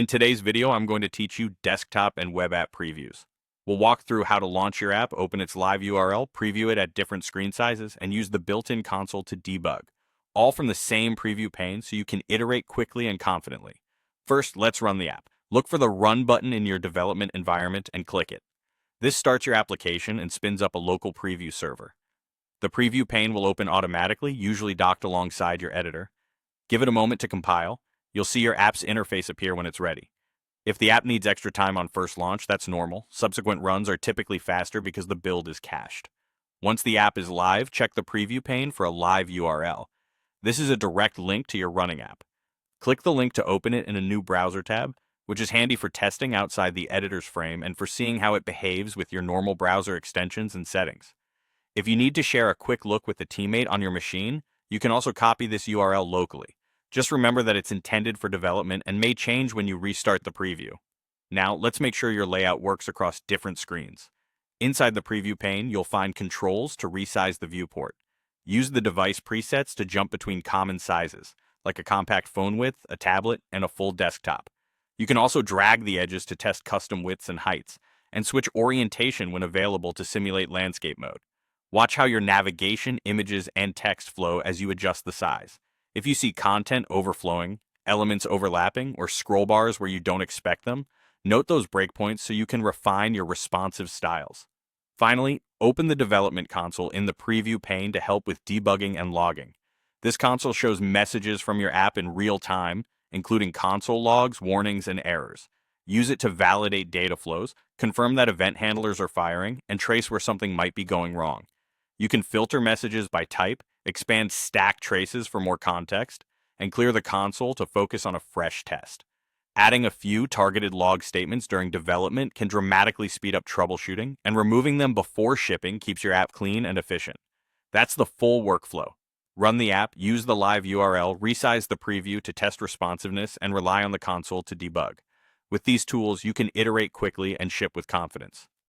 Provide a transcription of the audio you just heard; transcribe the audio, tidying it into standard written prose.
In today's video, I'm going to teach you desktop and web app previews. We'll walk through how to launch your app, open its live URL, preview it at different screen sizes, and use the built-in console to debug, all from the same preview pane so you can iterate quickly and confidently. First, let's run the app. Look for the Run button in your development environment and click it. This starts your application and spins up a local preview server. The preview pane will open automatically, usually docked alongside your editor. Give it a moment to compile. You'll see your app's interface appear when it's ready. If the app needs extra time on first launch, that's normal. Subsequent runs are typically faster because the build is cached. Once the app is live, check the preview pane for a live URL. This is a direct link to your running app. Click the link to open it in a new browser tab, which is handy for testing outside the editor's frame and for seeing how it behaves with your normal browser extensions and settings. If you need to share a quick look with a teammate on your machine, you can also copy this URL locally. Just remember that it's intended for development and may change when you restart the preview. Now, let's make sure your layout works across different screens. Inside the preview pane, you'll find controls to resize the viewport. Use the device presets to jump between common sizes, like a compact phone width, a tablet, and a full desktop. You can also drag the edges to test custom widths and heights, and switch orientation when available to simulate landscape mode. Watch how your navigation, images, and text flow as you adjust the size. If you see content overflowing, elements overlapping, or scroll bars where you don't expect them, note those breakpoints so you can refine your responsive styles. Finally, open the development console in the preview pane to help with debugging and logging. This console shows messages from your app in real time, including console logs, warnings, and errors. Use it to validate data flows, confirm that event handlers are firing, and trace where something might be going wrong. You can filter messages by type, expand stack traces for more context, and clear the console to focus on a fresh test. Adding a few targeted log statements during development can dramatically speed up troubleshooting, and removing them before shipping keeps your app clean and efficient. That's the full workflow. Run the app, use the live URL, resize the preview to test responsiveness, and rely on the console to debug. With these tools, you can iterate quickly and ship with confidence.